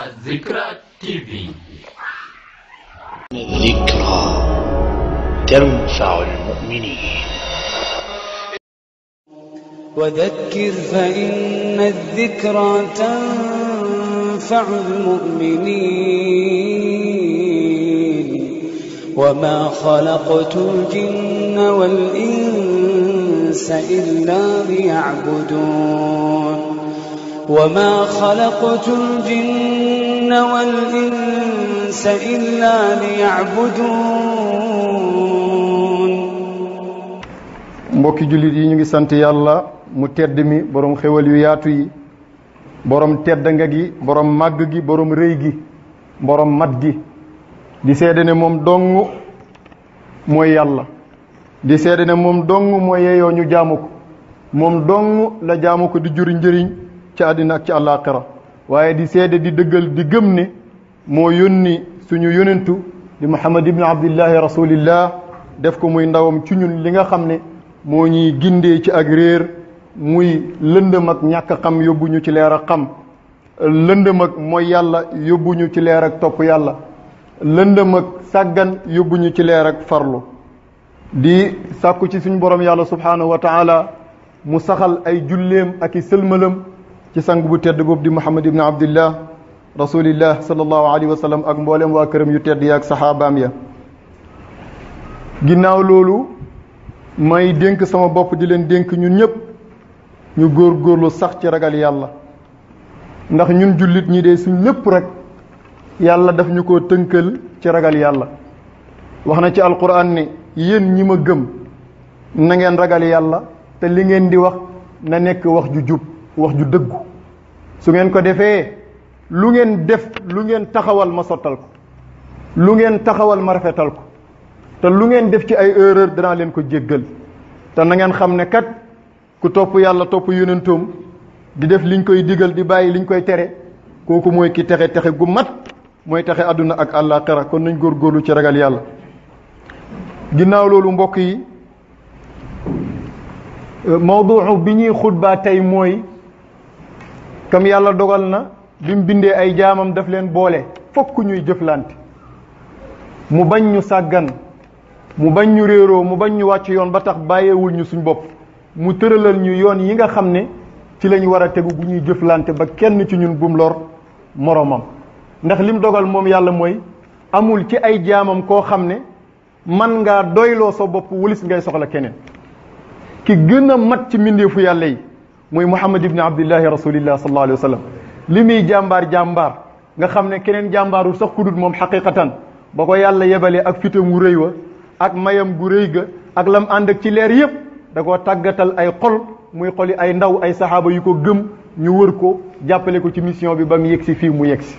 الذكرى TV. الذكرى تنفع المؤمنين. وذكر فإن الذكرى تنفع المؤمنين وما خلقت الجن والإنس إلا ليعبدون وما خلقت الجن والإنس إلا ليعبدون. mbokki jullit yi ñu ngi sant yàlla mu tedd mi borom xewal yu yaatu yi borom tedd nga gi borom màgg gi borom rëy gi borom mat gi di seede ne moom dong mooy yàlla di seede ne moom dong mooy yeyoo ñu jaamu ko moom dong la jaamu ko di juri njëriñ ci àddina ak ci àllaaxira waaye di seede di dëggal di gëm ne moo yónni suñu yónentu di Muhammad ibn Abdillahi rasulillah def ko muy ndawam ci ñun li nga xam ne moo ñuy gindee ci ak réer muy lëndëm ak ñàkk xam yóbbuñu ci leer ak xam lëndëm ak mooy yàlla yóbbuñu ci leer ak topp yàlla lëndëm ak sàggan yóbbuñu ci leer ak farlu di sàkku ci suñu borom yàlla subhanahu wa taala mu saxal ay julleem ak i sëlmalam ci sang bu tedd boobu di Muhammad ibn Abdillah rasulillah sallallahu alayhi wa sallam ak mboolem waa këram yu tedd ya ak saxaabaam ya ginnaaw loolu may dénk sama bopp di leen dénk ñun ñëpp ñu góorgóorlu sax ci ragal yàlla ndax ñun jullit ñi de suñ lépp rek yàlla daf ñu ko tënkal ci ragal yàlla wax na ci alquran ne yéen ñi ma gëm na ngeen ragal yàlla te li ngeen di wax na nekk wax ju jub wax ju dëggu su ngeen ko defee lu ngeen def lu ngeen taxawal ma sottal ko lu ngeen taxawal ma rafetal ko te lu ngeen def ci ay erreur danaa leen ko jéggal te na ngeen xam ne kat ku topp yàlla topp yonentoom di def liñ koy digal di bàyyi liñ koy tere kooku mooy ki texe texe gu mat mooy texe àdduna ak àllaaxira kon nañ góorgóorlu ci ragal yàlla ginnaaw loolu mbokk yi mawduu bi ñuy xutbaa tey mooy kam yàlla dogal na bi mu bindee ay jaamam daf leen boole fokk ñuy jëflante mu bañ ñu sàggan mu bañ ñu réeroo mu bañ ñu wàcc yoon ba tax bàyyeewul ñu suñ bopp mu tëralal ñu yoon yi nga xam ne ci lañ war a tegu bu ñuy jëflante ba kenn ci ñun bum lor moromam ndax lim dogal moom yàlla mooy amul ci ay jaamam koo xam ne man ngaa doyloo sa bopp wulis ngay soxla keneen ki gën a mat ci mbindeefu yàlla yi mooy Muhammad ibn Abdillahi rasulillah sallallahu alayhi wa sallam li muy jàmbaar nga xam ne keneen jàmbaarul sax ku dul moom xaqiqatan ba ko yàlla yebalee ak fitam wu rëy wa ak mayam gu rëy ga ak lam ànd ak ci leer yépp da koo tàggatal ay xol muy xoli ay ndaw ay saxaaba yu ko gëm ñu wër ko jàppale ko ci mission bi ba mu yegsi fii mu yegsi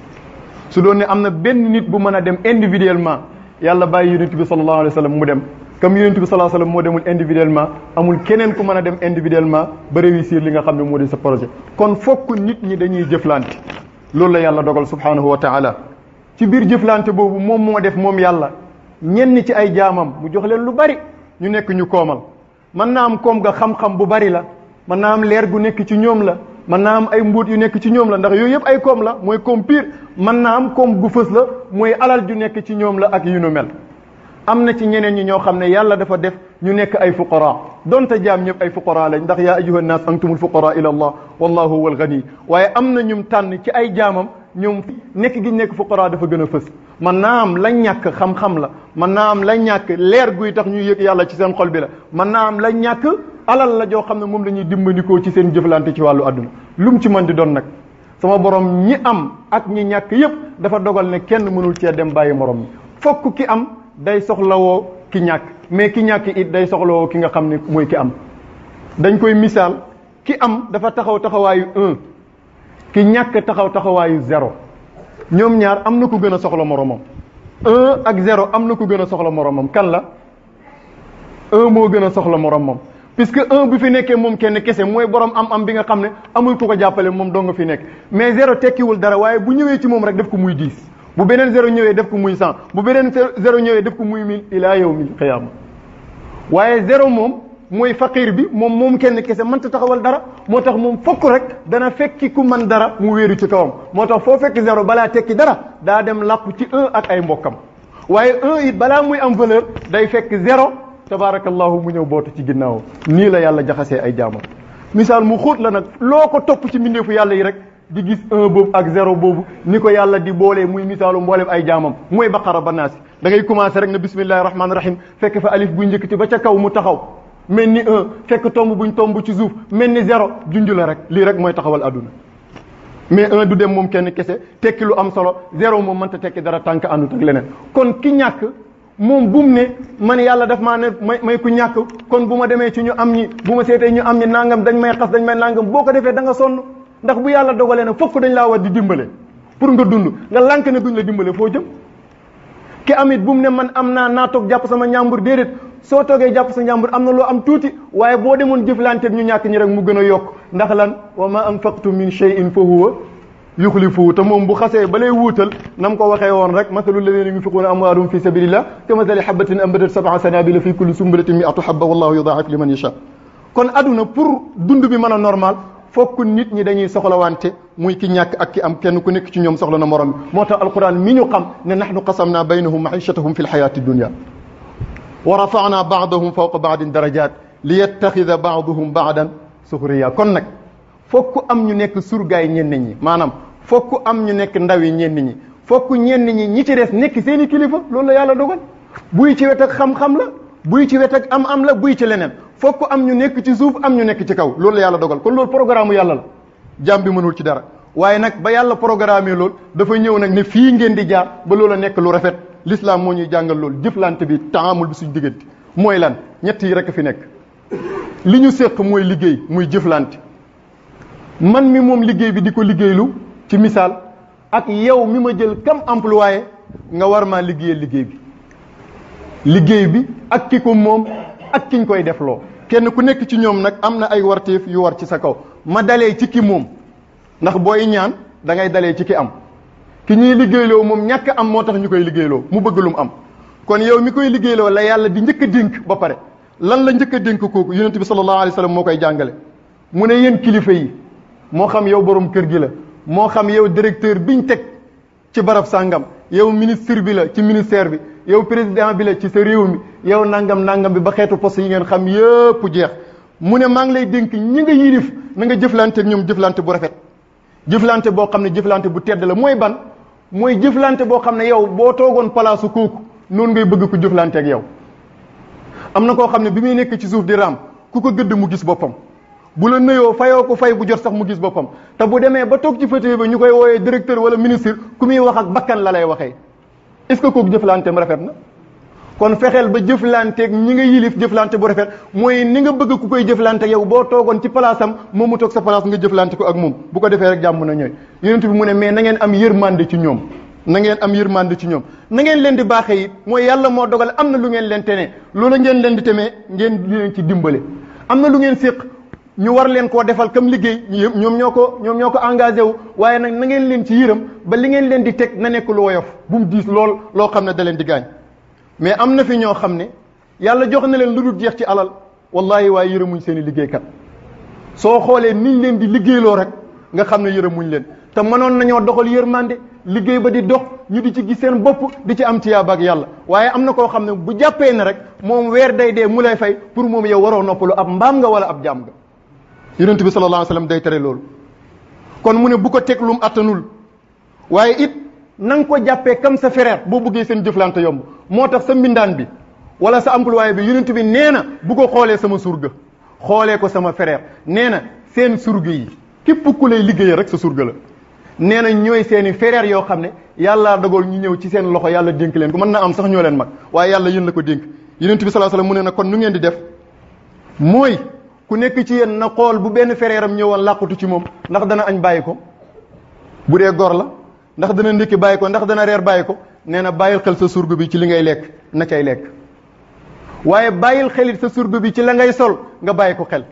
su doon ne am na benn nit bu mën a dem individuellement yàlla bàyyi yonent bi sallallahu alayhi wa sallam mu dem comme yonent bi sallallahu alayhi wa sallam moo demul individuellement amul keneen ku mën a dem individuellement ba réussir li nga xam ne moo di sa projet kon fokk nit ñi dañuy jëflante loolu la yàlla dogal subhanahu wa taala ci biir jëflante boobu moom moo def moom yàlla ñenn ci ay jaamam mu jox leen lu bari ñu nekk ñu koomal mën naa am koom ga xam-xam bu bari la mën naa am leer gu nekk ci ñoom la mën naa am ay mbuut yu nekk ci ñoom la ndax yooyu yëpp ay koom la mooy koom pire mën naa am koom gu fës la mooy alal ju nekk ci ñoom la ak yu nu mel am na ci ñeneen ñi ñoo xam ne yàlla dafa def ñu nekk ay fuqara donte jaam ñëpp ay fuqara lañ ndax yaa ayyuha nnaas antumul fuqara ila allah wallahu huwal ghani waaye am na ñum tànn ci ay jaamam ñoom nekk gi nekk fuqara dafa gën a fës man naa am la ñàkk xam-xam la man naa am la ñàkk leer guy tax ñuy yëg yàlla ci seen xol bi la man naa am la ñàkk alal la joo xam ne moom la ñuy dimbandikoo ci seen jëflante ci wàllu àdduna lu mu ci mën di doon nag sama borom ñi am ak ñi ñàkk yépp dafa dogal ne kenn mënul cee dem bàyyi morom ñi fokk ki am day soxlawoo ki ñàkk mais ki ñàkk it day soxlawoo ki nga xam ne mooy ki am dañ koy misaal ki am dafa taxaw taxawaayu 1 ki ñàkk taxaw taxawaayu 0 ñoom ñaar am na ku gën a soxla moromam 1 ak 0 am na ku gën a soxla moromam kan la 1 moo gën a soxla moromam puisque 1 bi fi nekkee moom kenn kese mooy borom am bi nga xam ne amul ku ko jàppale moom doo nga fi nekk mais 0 tekkiwul dara waaye bu ñëwee ci moom rek def ko muy 10 bu beneen 0 ñëwee def ko muy 100 bu beneen 0 ñëwee def ko muy 1000 ila yawmil qiyaama waaye 0 moom mooy faqir bi moom kenn kese mënta taxawal dara moo tax moom fokk rek dana fekki ku man dara mu wéeru ci kawam moo tax foo fekk zéro balaa tekki dara daa dem làqu ci un ak ay mbokkam waaye un it balaa muy am valeur day fekk zéro tabaarakallahu mu ñëw bootu ci ginnaaw nii la yàlla jaxasee ay jaamam misaal mu xóot la nag loo ko topp ci mbindeefu yàlla yi rek di gis un boobu ak zéro boobu ni ko yàlla di boolee muy misaalu mbooleem ay jaamam mooy baqara ba naasi da ngay commencé rek ne bismillahi rahmaani rahim fekk fa alif buy njëkkati ba ca kaw mu taxaw mel ni un fekk tomb buñ tomb ci suuf mel ni zéro junj la rek lii rek mooy taxawal adduna mais un du dem moom kenn kese tekki lu am solo zéro moom mënta tekki dara tànk àndut ak leneen kon ki ñàkk moom bu mu ne man yàlla daf maa ne may ku ñàkk kon bu ma demee ci ñu am ñi bu ma seetee ñu am ñi nangam dañ may xas dañ may nangam boo ko defee da nga sonn ndax bu yàlla dogalee ne fokk dañ laa war di dimbale pour nga dund nga lànk ne duñ la dimbale foo jëm ki amit bu mu ne man am naa toog jàpp sama njàmbur déedéet soo toogee jàpp sa njàmbur am na loo am tuuti waaye boo demoon jëflanteeg ñu ñàkk ñi rek mu gën a yokk ndax lan wa ma anfaqtum min shay'in fa huwa yuxlifuhu te moom bu xasee ba lay wuutal nam ko waxee woon rek masalu alladina yunfiquuna amwaalahum fi sabilillah ka masali habatin ambatat sab'a sanabila fi kulli sumbulatin mi'atu habba wallahu yudaa'if liman yasha kon aduna pour dund bi mën a normal fokk nit ñi dañuy soxlawante muy ki ñàkk ak ki am kenn ku nekk ci ñoom soxla na morom bi moo tax alquran mi ñu xam ne nahnu qasamna baynahum maishatahum fi lxayati dunya wa rafa'na ba'dahum fawqa ba'din darajat liyattaxida ba'duhum ba'dan suxriya kon nag fokk am ñu nekk surgaay ñenn ñi maanaam fokk am ñu nekk ndawi ñenn ñi fokk ñenn ñi ci des nekk seeni kilifa loolu la yàlla dogal buy ci wet ak xam-xam la buy ci wet ak am la buy ci leneen fokk am ñu nekk ci suuf am ñu nekk ci kaw loolu la yàlla dogal kon loolu programme yàlla la jaam bi mënul ci dara waaye nag ba yàlla programme loolu dafa ñëw nag ne fii ngeen di jaar ba loola nekk lu rafet l'islam moo ñuy jàngal loolu jëflante bi taamul bi suñ diggante mooy lan ñett yi rek fi nekk li ñu séq mooy liggéey muy jëflante man mi moom liggéey bi di ko liggéeylu ci misaal ak yow mi ma jël comme employé nga war maa liggéeyal liggéey bi ak ki ko moom ak kiñ koy defloo kenn ku nekk ci ñoom nag am na ay warteef yu war ci sa kaw ma dalee ci ki moom ndax booy ñaan da ngay dalee ci ki am ki ñuy liggéeyloo moom ñàkk am moo tax ñu koy liggéeyloo mu bëgg lu mu am kon yow mi koy liggéeyloo la yàlla di njëkk a dénk ba pare lan la njëkk a dénk kooku yonent bi sallallahu alayhi wa sallam moo koy jàngale mu ne yéen kilifa yi moo xam yow borom kër gi la moo xam yow directeur biñ teg ci barab sàngam yow ministre bi la ci ministère bi yow président bi la ci sa réew mi yow nangam bi ba xeetu poste yi ngeen xam yëpp jeex mu ne maa ngi lay dénk ñi nga yilif na nga jëflante ak ñoom jëflante bu rafet jëflante boo xam ne jëflante bu tedd la mooy ban mooy jëflante boo xam ne yow boo toogoon palaasu kooku noonu ngay bëgg ko jëflante ak yow am na koo xam ne bi muy nekk ci suuf di raam ku ko gëdd mu gis boppam bu la nuyoo fayoo ko fay bu jot sax mu gis boppam te bu demee ba toog ci fauteuil ba ñu koy wooyee directeur wala ministre ku muy wax ak bakkan la lay waxee est-ce que kooku jëflanteem rafet na kon fexeel ba jëflanteeg ñi nga yilif jëflante bu rafet mooy ni nga bëgg ku koy jëflante yow boo toogoon ci place am moom mu toog sa place nga jëflante ko ak moom bu ko defee rek jàmm na ñooy yonent bi mu ne mais na ngeen am yërmande ci ñoom na ngeen am yërmande ci ñoom na ngeen leen di baaxee it mooy yàlla moo dogal am na lu ngeen leen tenee loolu ngeen leen di temee ngeen leen ci dimbale am na lu ngeen séq ñu war leen koo defal comme liggéey ñoom ñoo ko engagé wu waaye nag na ngeen leen ci yërëm ba li ngeen leen di teg na nekk lu woyof bu mu diis lool loo xam ne da leen di gaañ mais am na fi ñoo xam ne yàlla jox na leen lu dul jeex ci alal wallahi waaye yërëmuñ seen i liggéeykat soo xoolee niñ leen di liggéeyloo rek nga xam ne yërëmuñ leen te mënoon nañoo doxal yërmande liggéey ba di dox ñu di ci gis seen bopp di ci am tiyaaba ak yàlla waaye am na koo xam ne bu jàppee ne rek moom weer day dee mu lay fay pour moom yow waroo noppalu ab mbaam nga wala ab jaam nga yonent bi sallallahu alayhi wa sallam day tere loolu kon mu ne bu ko teg lum attanul waaye it na nga ko jàppee comme sa frère boo bëggee seen jëflante yomb moo tax sa mbindaan bi wala sa employé bi yonent bi nee na bu ko xoolee sama surga xoolee ko sama frère nee na seen surga yi képp ku lay liggéeyee rek sa surga la nee na ñooy seeni frère yoo xam ne yàlla dogal ñu ñëw ci seen loxo yàlla dénk leen ko mën na am sax ñoo leen mag waaye yàlla yéen la ko dénk yonent bi sallallahu alayhi wa sallam mu ne na kon nu ngeen di def mooy ku nekk ci yéen na xool bu benn frère am ñëwoon làqutu ci moom ndax dana añ bàyyi ko bu dee gor la ndax dana ndékki bàyyi ko ndax dana reer bàyyi ko nee na bàyyil xel sa surga bi ci li ngay lekk na cay lekk waaye bàyyil xelit sa surga bi ci la ngay sol nga bàyyi ko xel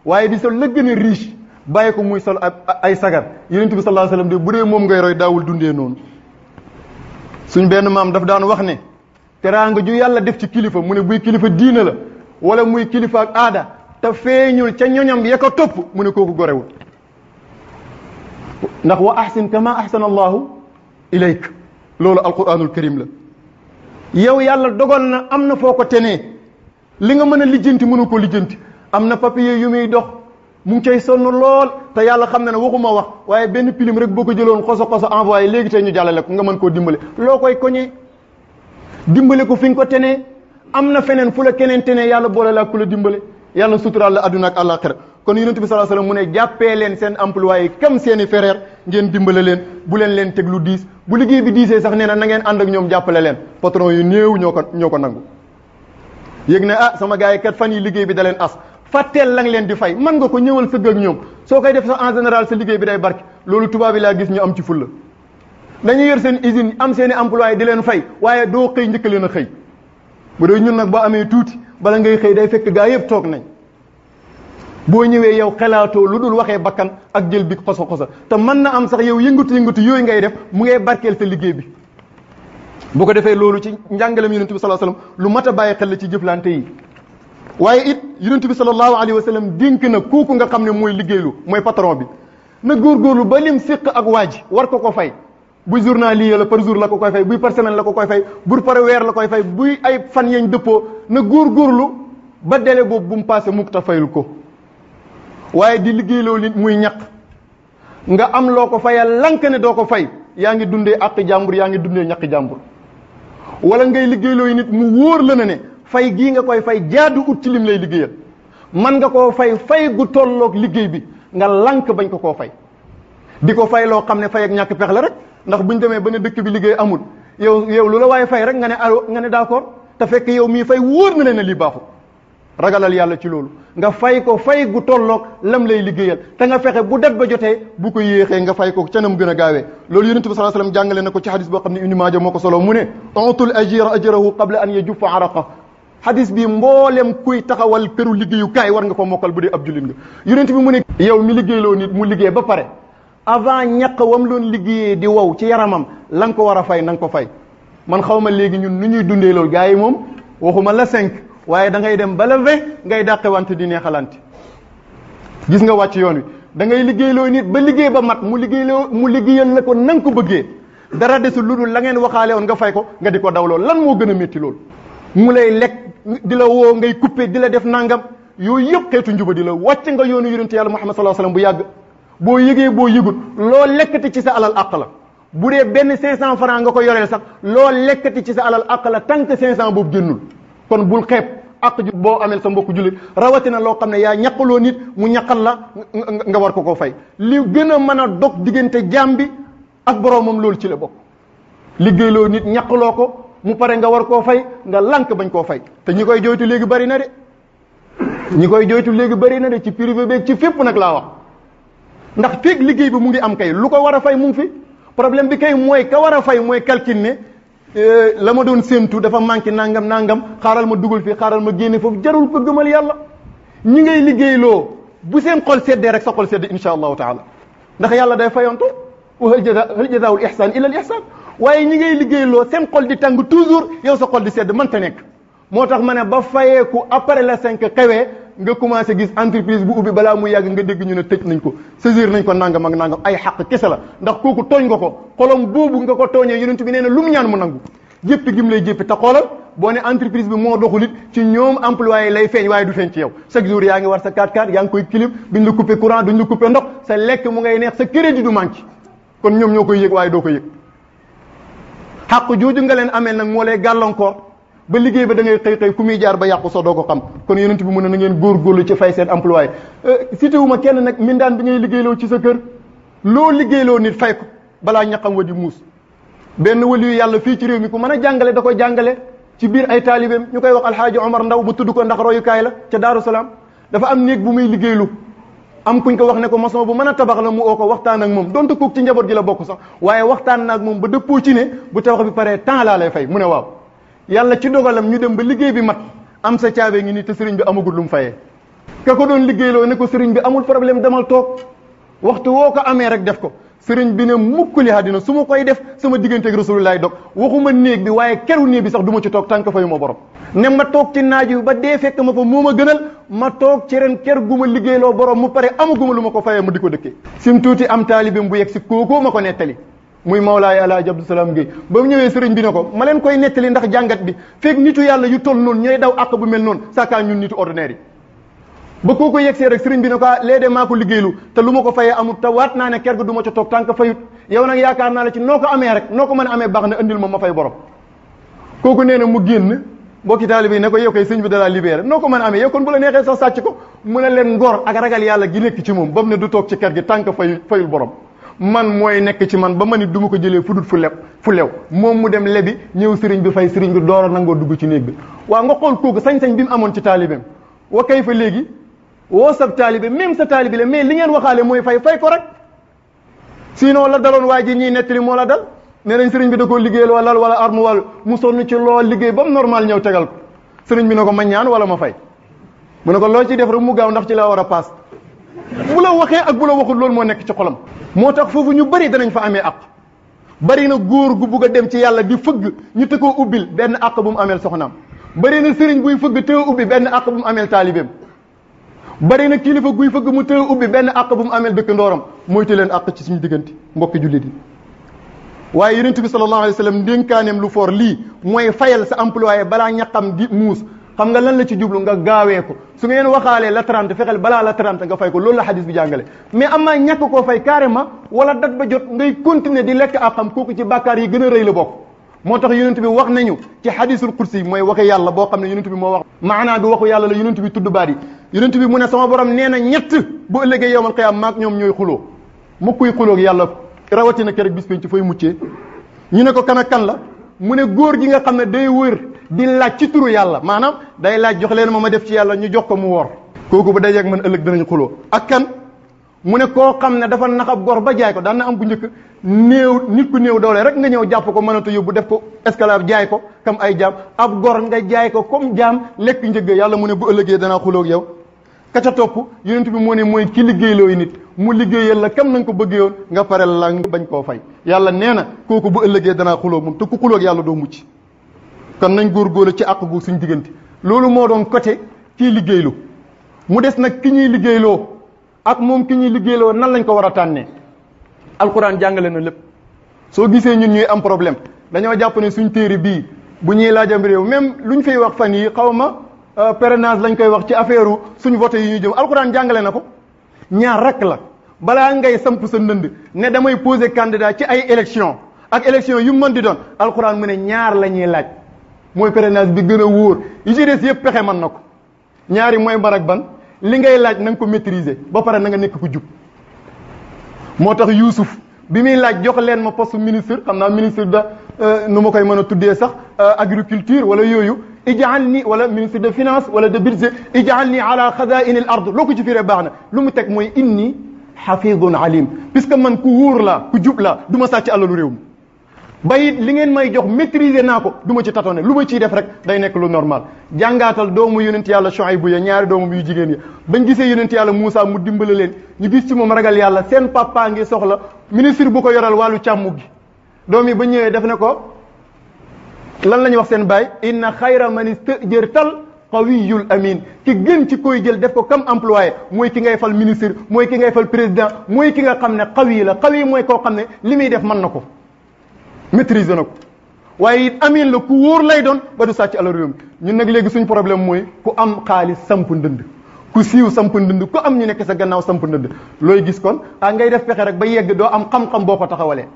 waaye di sol la gën a riche bàyyi ko muy sol ay sagar yonent bi sallallahu alayhi wasallam de bu dee moom ngay roy daawul dundee noonu suñ benn maam daf daan wax ne teraanga ju yàlla def ci kilifa mu ne buy kilifa diina la wala muy kilifa ak aada te feeñul ca ñoñam ya ko topp mu ne kooku gorewul ndax wa ahsin kama ahsana allahu ilayk loolu alquranul karim la yow yàlla dogal na am na foo ko tenee li nga mën a lijjanti mënu ko lijjanti am na papier yu muy dox mu ngi cay sonn lool te yàlla xam na ne waxuma wax waaye benn pilim rek boo ko jëloon xoso envoyé léegi tey ñu jàllale ko nga mën koo dimbale loo koy koñee dimbale ko fi nga ko tenee am na feneen fu la keneen tenee yàlla boole laa ku la dimbale yàlla suturaal la adduna ak àllaaxira kon yonent bi sallallahu alayhi wasallam mu ne jàppee leen seen employé yi comme seeni frère ngeen dimbale leen bu leen teg lu diis bu liggéey bi diisee sax nee na ngeen ànd ak ñoom jàppale leen patron yu néew ñoo ko nangu yëg ne sama gars yi kat fan yi liggéey bi da leen as fàtteel la nga leen di fay mën nga ko ñëwal sëgg ak ñoom soo koy def sax en général sa liggéey bi day barke loolu tubaab bi laa gis ñu am ci fulla dañuy yor seen usine am seeni employé di leen fay waaye doo xëy njëkk leen a xëy bu dee ñun nag boo amee tuuti bala ngay xëy day fekk gaa yëpp toog nañ boo ñëwee yow xelaatoo lu dul waxee bakkan ak jël bi xosa te mën na am sax yow yëngatu yooyu ngay def mu ngay barkeel sa liggéey bi bu ko defee loolu ci njàngalem yonent bi sallallahu alayhi wasallam lu mat a bàyyi xel la ci jëflante yi waaye it yonent bi sallallahu alayhi wasallam dénk na kooku nga xam ne mooy liggéeylu mooy patron bi na góorgóorlu ba lim séq ak waa ji war ko fay buy journalier la par jour la ko koy fay buy par semaine la ko koy fay buy par weer la koy fay buy ay fan yañ dëppoo na góorgóorlu ba délai boobu bu mu passé mukk ta fayul ko waaye di liggéeyloo nit muy ñaq nga am loo ko fayal lank ne doo ko fay yaa ngi dundee àq jàmbur yaa ngi dundee ñaqi jàmbur wala ngay liggéeyloo nit mu wóor la ne fay gii nga koy fay jaadu ut ci lim lay liggéeyal man nga koo fay gu tolloog liggéey bi nga lank bañ ko koo fay di ko fay loo xam ne fay ak ñàkk pex la rek ndax buñ demee ba ne dëkk bi liggéey amul yow lu la waaye fay rek nga ne d'accord te fekk yow mii fay wóor na leen ne lii baaxul ragalal yàlla ci loolu nga fay ko fay gu tolloog lam lay liggéeyal te nga fexe bu det ba jotee bu ko yéexee nga fay ko ca nam gën a gaawee loolu yonent bi sallallahu alayhi wasallam jàngale na ko ci hadis boo xam ne Ibn Maaja moo ko solo mu ne utul ajira ajrahu qabla an yajuffa araqa hadis bi mboolem kuy taxawal këru liggéeyukaay war nga ko mokkal bu dee ab jullit nga yonent bi mu ne yow mi liggéeyloo nit mu liggéey ba pare avant ñaq wam loon liggéeyee di wow ci yaramam la nga ko war a fay na nga ko fay man xaw ma léegi ñun nu ñuy dundee loolu gars yi moom waxuma la 5 waaye da ngay dem ba la 20 ngay dàqewante di neexalante gis nga wàcc yoon wi da ngay liggéeyloo nit ba liggéey ba mat mu liggéeyal la ko na nga ko bëggee dara desul lu dul la ngeen waxaale woon nga fay ko nga di ko daw loolu lan moo gën a métti loolu mu lay lekk di la woo ngay coupé di la def nangam yooyu yëpp xeetu njuba di la wàcc nga yoonu yonent yàlla Muhammad sallallahu alayhi wasallam bu yàgg boo yëgee boo yëgut loo lekkati ci sa alal àq la bu dee benn 500 francs nga ko yoreel sax loo lekkati ci sa alal àq la tant que 500 boobu génnul kon bul xeeb àq ju boo amel sa mbokku jullit rawatina loo xam ne yaa ñaqaloo nit mu ñaqal la nga war ko fay li gën a mën a dog diggante jaam bi ak boroomam loolu ci la bokk liggéeyloo nit ñaqaloo ko mu pare nga war koo fay nga lank bañ koo fay te ñi koy jooytu léegi bari na de ci privé beeg ci fépp nag laa wax ndax feeg liggéey bi mu ngi am kay lu ko war a fay mu ngi fi problème bi kay mooy ka war a fay mooy calcul ne la ma doon séentu dafa manqué nangam xaaral ma dugal fii xaaral ma génne foofu jarul ko gëmal yàlla ñi ngay liggéeyloo bu seen xol seddee rek sa xol sedd insha allahu taala ndax yàlla day fayonto wa hal jazaa'ul ihsaan illa al ihsaan waaye ñi ngay liggéeyloo seen xol di tàng toujours yow sa xol di sedd mënta nekk moo tax ma ne ba fayeeku après la 5 xewee nga commencé gis entreprise bu ubbi balaa muy yàgg nga dégg ñu ne tëj nañ ko saisir nañ ko nangam ak nangam ay xaq kese la ndax kooku tooñ nga ko xolom boobu nga ko tooñee yonent bi nee na lu mu ñaan mu nangu jéppi gim lay jéppi te xoolal boo ne entreprise bi moo doxul it ci ñoom employé lay feeñ waaye du feeñ ci yow chaque jour yaa ngi war sa 4x4 yaa ngi koy clip duñ la coupé courant duñ la coupé ndox sa lekk mu ngay neex sa crédit du manqué kon ñoom ñoo koy yëg waaye doo ko yëg xaq jooju nga leen amee nag moo lay gàllankoor ba liggéey ba da ngay xëy ku muy jaar ba yàqu soo doo ko xam kon yonent bi mu ne na ngeen góorgóorlu ci fay seen employé cité wu ma kenn nag mindaan bi ngay liggéeyloo ci sa kër loo liggéeyloo nit fay ko balaa ñaqam wa di muus benn waliyu yàlla fii ci réew mi ku mën a jàngale da koy jàngale ci biir ay taalibeem ñu koy wax alxaaji Omar Ndaw mu tudd ko ndax royukaay la ca Daaru Salaam dafa am néeg bu muy liggéeylu am kuñ ko wax ne ko maçon bu mën a tabax la mu oo ko waxtaan ak moom donte kook ci njaboot gi la bokk sax waaye waxtaan na ak moom ba dëppoo ci ne bu tabax bi paree temps laa lay fay mu ne waaw yàlla ci dogalam ñu dem ba liggéey bi mat am sa caabe ngi nii te sëriñ bi amagul lu mu fayee ka ko doon liggéeyloo ne ko sëriñ bi amul problème demal toog waxtu woo ko amee rek def ko sëriñ bi ne mukk li àddina su ma koy def sama digganteeg rasulullah dog waxuma néeg bi waaye keru néeg bi sax du ma ci toog tànk fayu ma borom ne ma toog ci naaj wi ba dee fekk ma fa moo ma gënal ma toog ci ren ker gu ma liggéeyloo borom mu pare amaguma lu ma ko fayee ma di ko dëkkee sim tuuti am taalibeem bu yegg si kookoo ma ko nettali muy Mawlaay Alaaji Abdou Salaam Guèye ba mu ñëwee sëriñ bi ne ko ma leen koy nettali ndax jàngat bi fekk nitu yàlla yu toll noonu ñooy daw àq bu mel noonu saakaa ñun nitu ordinaire yi ba kooku yegsee rek sëriñ bi ne ko léegi de maa ko liggéeylu te lu ma ko fayee amul te waat naa ne ker gu du ma ca toog tànk fayut yow nag yaakaar naa la ci noo ko amee rek noo ko mën a amee baax na andil ma fay borom kooku nee na mu génn mbokki taalibe yi ne ko yow koy sëñ bi dalaa libéré noo ko mën a amee yow kon bu la neexee sax sàcc ko mu ne leen ngor ak ragal yàlla gi nekk ci moom ba mu ne du toog ci ker gi tànk fayul borom man mooy nekk ci man ba ma ni du ma ko jëlee fu dut fu lew moom mu dem lebi ñëw sëriñ bi fay sëriñ bi door a nangoo dugg ci néeg bi waaw nga xool kooku sañ-sañ bi mu amoon ci taalibeem wa kay fa léegi woo sab taalibe même sa taalibe la mais li ngeen waxaale mooy fay ko rek sinon la daloon waa ji ñiy nettali moo la dal nee nañ sëriñ bi da koo liggéeyal wala arme wàll mu sonn ci lool liggéey ba mu normal ñëw tegal ko sëriñ bi ne ko ma ñaan wala ma fay mu ne ko loo ci def rek mu gaaw ndax ci la war a paas bu la waxee ak bu la waxul loolu moo nekk ci xolam moo tax foofu ñu bëri danañ fa amee àq bëri na góor gu bugg a dem ci yàlla di fëgg ñu te koo ubbil benn àq bu mu ameel soxnaam bëri na sëriñ buy fëgg te ubbi benn àq bu mu ameel taalibeem bëri na kilifa guy fëgg mu te ubbi benn àq bu mu ameel dëkk ndooram moytu leen àq ci suñu diggante mbokki jullit yi waaye yonent bi sallallahu alayhi wa sallam ndénkaaneem lu foor lii mooy fayal sa employé balaa ñaqam di muus xam nga lan la ci jublu nga gaawee ko su ngeen waxaalee la 30 fexeel balaa la 30 nga fay ko loolu la xadis bi jàngale mais am naa ñàkk koo fay carrément wala dat ba jot ngay continuer di lekk ak xam kooku ci bàkkaar yi gën a rëy la bokk moo tax yonent bi wax nañu ci xadisul kursi mooy waxe yàlla boo xam ne yonent bi moo wax maanaa bi waxu yàlla la yonent bi tudd baat yi yonent bi mu ne sama borom nee na ñett bu ëllëgee yowmal qiyaam maak ñoom ñooy xuloo mu kuy xuloo ak yàlla rawatina keroog bis penc ci fay muccee ñu ne ko kan ak kan la mu ne góor gi nga xam ne day wër di laaj ci turu yàlla maanaam day laaj jox leen ma def ci yàlla ñu jox ko mu wor kooku bu dajeeg man ëllëg danañ xuloo ak kan mu ne koo xam ne dafa naxab gor ba jaay ko daan na am bu njëkk néew nit ku néew doole rek nga ñëw jàpp ko mënatu yóbbu def ko esclave jaay ko comme ay jaam ab gor nga jaay ko comme jaam lekk njëgg yàlla mu ne bu ëllëgee danaa xuloo ak yow ka ca topp yonent bi moo ne mooy ki liggéeylooyu nit mu liggéeyal la kam na nga ko bëggee woon nga pare la nga bañ koo fay yàlla nee na kooku bu ëllëgee danaa xuloo moom te ku xuloo ak yàlla doo mucc kon nañ góorgóorlu ci àq gu suñ diggante loolu moo doon côté kii liggéeylu mu des nag ki ñuy liggéeyloo ak moom ki ñuy liggéeyloo nan lañ ko war a tànnee alquran jàngale na lépp soo gisee ñun ñuy am problème dañoo jàpp ne suñ téere bii bu ñuy laajam réew même luñ fiy wax fan yi xaw ma parrainage lañ koy wax ci affaire suñ voté yi ñu jëm alquran jàngale na ko ñaar rek la balaa ngay samp sa ndënd ne damay poser candidat ci ay élection ak élection yu mën di doon alquran mu ne ñaar la ñuy laaj mooy parrainage bi gën a wóor yi ci des yëpp pexe mën na ko ñaari mooy ban ak ban li ngay laaj na nga ko maîtriser ba pare na nga nekk ku jub moo tax Youssouf bi muy laaj jox leen ma poste ministre xam naa ministre de nu ma koy mën a tuddee sax agriculture wala yooyu ij'alni wala ministre de finance wala de budget ij'alni ala xazaini al ard loo ko ci firee baax na lu mu teg mooy inni xafidun alim puisque man ku wóor la ku jub la du ma sàcc alalu réew mi bayit li ngeen may jox maîtriser naa ko du ma ci tâtonner lu ma ciy def rek day nekk lu normal jàngaatal doomu yonent yàlla Shuaybu ya ñaari doomu yu jigéen ya bañ gisee yonent yàlla Moussa mu dimbale leen ñu gis ci moom ragal yàlla seen papa ngi soxla ministre bu ko yoral wàllu càmm gi doom yi ba ñëwee def ne ko lan la ñuy wax seen baay inna xayra man istajartal qawiyul amin ki gën ci koy jël def ko comme employé mooy ki ngay fal ministre mooy ki ngay fal président mooy ki nga xam ne qawi la qawi mooy koo xam ne li muy def mën na ko maîtriser na ko waaye it amin la ku wóor lay doon ba du sàcc alal réew mi ñun nag léegi suñ problème mooy ku am xaalis samp ndënd ku siiw samp ndënd ku am ñu nekk sa gannaaw samp ndënd looy gis kon ngay def pexe rek ba yegg doo am xam-xam boo ko taxawalee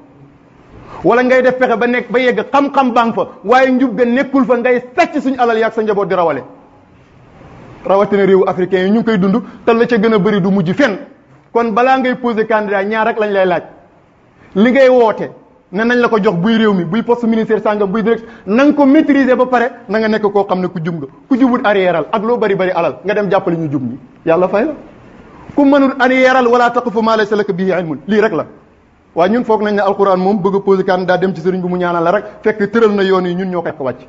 wala ngay def pexe ba nekk ba yegg xam-xam baa nga fa waaye njub ga nekkul fa ngay sàcc suñu alal yaag sa njaboot di rawale rawatina réewu africain yi ñu ngi koy dund te la ca gën a bëri du mujj fenn kon balaa ngay poser candidat ñaar rek lañ lay laaj li ngay woote ne nañ la ko jox buy réew mi buy poste ministère sàngam buy direct na nga ko maîtriser ba pare na nga nekk koo xam ne ku jub nga ku jubut arrièreal ak loo bari bari alal nga dem jàppale ñu jub ñi yàlla fay la ku mënul arrièreal wala taqfu ma laysa laka bihi ilmun lii rek la waaye ñun foog nañ ne alquran moom bëgg a poser candidat dem ci sëriñ bi mu ñaanal la rek fekk tëral na yoon yi ñun ñoo ko wàcc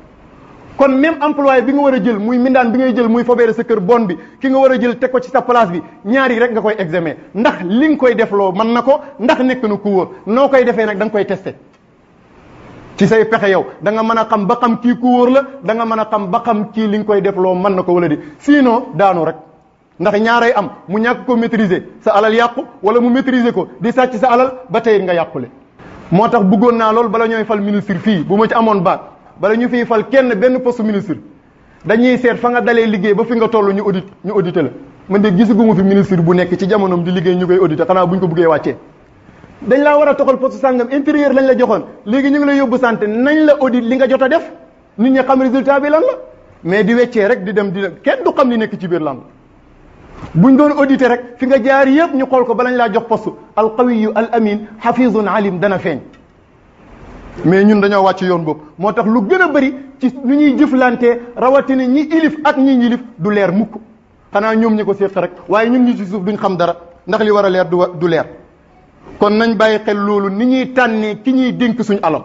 kon même employé bi nga war a jël muy mindaan bi ngay jël muy fobeere sa kër bon bi ki nga war a jël teg ko ci sa place bi ñaari rek nga koy examen ndax li nga koy defloo mën na ko ndax nekk na ku wóor noo koy defee nag da nga koy testé ci say pexe yow da nga mën a xam ba xam kii ku wóor la da nga mën a xam ba xam kii li nga koy defloo mën na ko wala di sinon daanu rek ndax ñaaray am mu ñàkk ko maîtriser sa alal yàqu wala mu maîtriser ko di sàcc sa alal ba tey nga yàqule moo tax bëggoon naa lool bala ñooy fal ministre fii bu ma ci amoon baat bala ñu fiy fal kenn benn poste ministre dañuy seet fa nga dalee liggéey ba fi nga toll ñu audité la man de gisuguma fi ministre bu nekk ci jamonoom di liggéey ñu koy audité xanaa buñ ko bëggee wàccee dañ laa war a toxal poste sàngam intérieur lañ la joxoon léegi ñu ngi lay yóbbu santé nañ la audit li nga jot a def nit ñi xam résultat bi lan la mais di weccee rek di dem kenn du xam li nekk ci biir lan la buñ doon audité rek fi nga jaar yëpp ñu xool ko ba lañ laa jox poste al qawiyu al amin hafizun alim dana feeñ mais ñun dañoo wàcc yoon boobu moo tax lu gën a bëri ci lu ñuy jëflantee rawatina ñi ilif ak ñi ñilif du leer mukk xanaa ñoom ñi ko séq rek waaye ñun ñi ci suuf duñ xam dara ndax li war a leer du leer kon nañ bàyyi xel loolu ni ñuy tànnee ki ñuy dénk suñ alal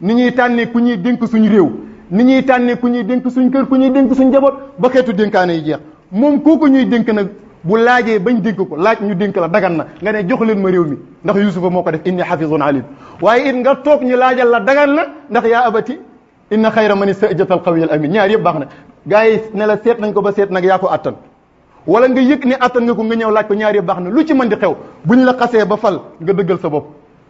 ni ñuy tànnee ku ñuy dénk suñ réew ni ñuy tànnee ku ñuy dénk suñ kër ku ñuy dénk suñ njaboot ba xeetu dénkaane yi jeex moom kooku ñuy dénk nag bu laajee bañ dénk ko laaj ñu dénk la dagan na nga ne jox leen ma réew mi ndax yusufa moo ko def inni hafizun alim waaye it nga toog ñu laajal la dagan na ndax yaa abati inna xayra man istajata al qawiy al amin ñaar yëpp baax na gars yi ne la seet nañ ko ba seet nag yaa ko attan wala nga yëg ne attan nga ko nga ñëw laaj ko ñaar yëpp baax na lu ci mën di xew buñ la xasee ba fal nga dëggal sa bopp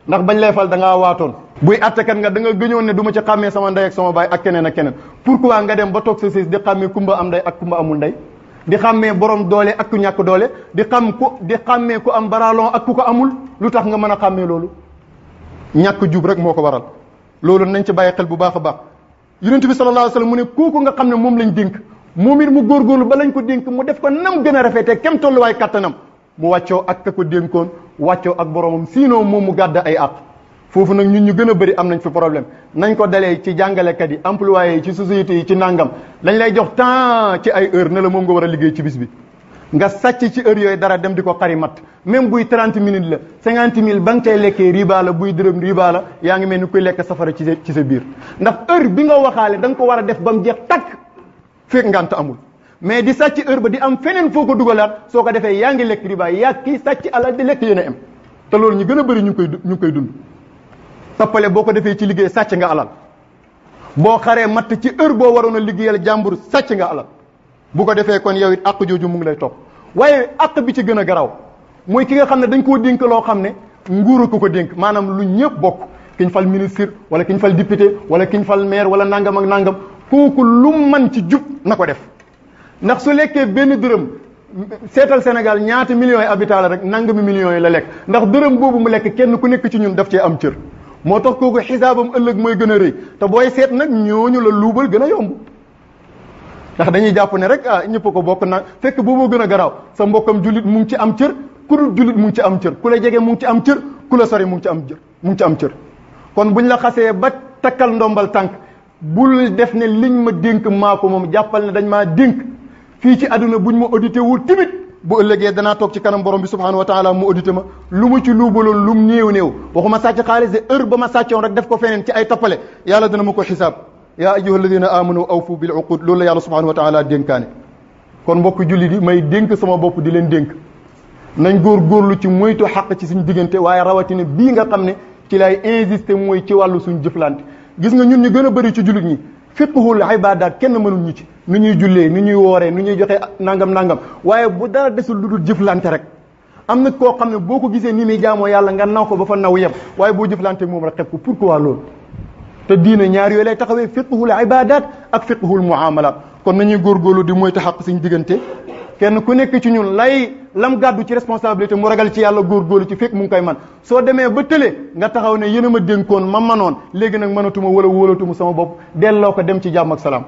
ndax bañ lay fal da ngaa waatoon buy attekat nga da nga gëñoon ne du ma ci xàmmee sama ndey ak sama baay ak keneen ak keneen pourquoi nga dem ba toog sa siis di xàmmee kumba am ndey ak kumba amul ndey di xàmmee borom doole ak ku ñàkk doole di xàmmee ku am baraalon ak ku ko amul lu tax nga mën a xàmmee loolu ñàkk jub rek moo ko waral loolu nañ ci bàyyi xel bu baax a baax yonent bi sallallahu alayhi wasallam mu ne kooku nga xam ne moom lañ dénk moom it mu góorgóorlu ba lañ ko dénk mu def ko nam gën a rafetee kem tolluwaay kattanam mu wàccoo ak ka ko dénkoon wàccoo ak boromam sinon moom mu gàdda ay àq foofu nag ñun ñu gën a bëri am nañ fi problème nañ ko dalee ci jàngalekat yi employé yi ci société yi ci nangam dañ lay jox temps ci ay heure ne la moom nga war a liggéey ci bis bi nga sàcc ci heure yooyu dara dem di ko xari mat même buy 30 minutes la 50 000 ba nga cay lekkee riba la buy dërëm riba la yaa ngi mel ni kuy lekk safara ci sa biir ndax heure bi nga waxaale da nga ko war a def ba mu jeex takk fekk ngant amul mais di sàcc heure ba di am feneen foo ko dugalaat soo ko defee yaa ngi lekk riba yaa kii sàcc alal di lekk yéen a am te loolu ñu gën a bëri ñu ngi koy dund tappale boo ko defee ci liggéey sàcc nga alal boo xaree matt ci heure boo waroon a liggéeyal jàmbur sàcc nga alal bu ko defee kon yow it àq jooju mu ngi lay topp waaye àq bi ci gën a garaw mooy ki nga xam ne dañ koo dénk loo xam ne nguuru ko dénk maanaam lu ñëpp bokk kiñ fal ministre wala kiñ fal député wala kiñ fal maire wala nangam ak nangam kooku lu man ci jub na ko def ndax su lekkee benn dërëm seetal Sénégal ñaata millions yi habitants la rek nangami millions yi la lekk ndax dërëm boobu mu lekk kenn ku nekk ci ñun daf cee am cër moo tax kooku xisaabam ëllëg mooy gën a rëy te booy seet nag ñooñu la luubal gën a yomb ndax dañuy jàpp ne rek ñëpp ko bokk na fekk booboo gën a garaaw sa mbokkam jullit mu ngi ci am cër ku dul jullit mu ngi ci am cër ku la jege mu ngi ci am cër ku la sori mu ngi ci am cër mu ngi ci am cër kon buñ la xasee ba takkal ndombal tànk bul def ne liñ ma dénk maa ko moom jàppal ne dañ maa dénk fii ci àdduna buñ ma audité wu timit bu ëllëgee danaa toog ci kanam borom bi subhanahu wa taala mu audité ma lu mu ci luubaloon lu mu néew waxuma sàcc xaalis de heure ba ma sàccoon rek def ko feneen ci ay tappale yàlla dana ma ko xisaab yaa ayyuha alladina amanu awfu bil uqud loolu la yàlla subhanahu wa taala dénkaane kon mbokk jullit yi may dénk sama bopp di leen dénk nañ góorgóorlu ci moytu xaq ci suñ diggante waaye rawatina bii nga xam ne ci lay insister mooy ci wàllu suñ jëflante gis nga ñun ñu gën a bëri ci jullit ñi fiqhul ibadat kenn mënul ñi ci nu ñuy jullee nu ñuy wooree nu ñuy joxe nangam waaye bu dara desul lu dul jëflante rek am na koo xam ne boo ko gisee ni muy jaamoo yàlla nga naw ko ba fa naw yem waaye boo jëflante moom rek xeb ko pourquoi loolu te diine ñaar yooyu lay taxawee fiqhul ibadat ak fiqhul muamalat kon nañuy góorgóorlu di moytu xaq suñ diggante kenn ku nekk ci ñun lay lam gàddu ci responsabilité mu ragal ci yàlla góorgóorlu ci fekk mu ngi koy man soo demee ba tële nga taxaw ne yéen a ma dénkoon ma manoon léegi nag mënatuma wala wóolatuma sama bopp delloo ko dem ci jàmm ak salaam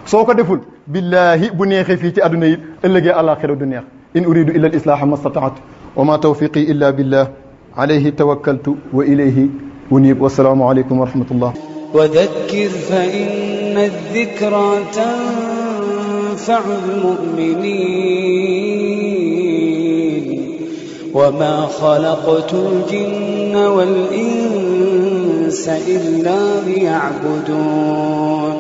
soo ko deful billahi bu neexee fii ci àdduna yi ëllëgee àlaxira du neex in uridu illa al islaha ma stataat wa ma tawfiqi illa billah alayhi tawakkaltu wa ilayhi unib wassalaamu aleykum wa rahmatullah وذكر فإن الذكرى تنفع المؤمنين وما خلقت الجن والإنس إلا ليعبدون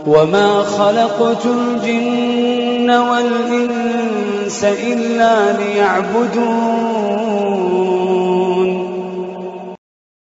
وما خلقت الجن والإنس إلا ليعبدون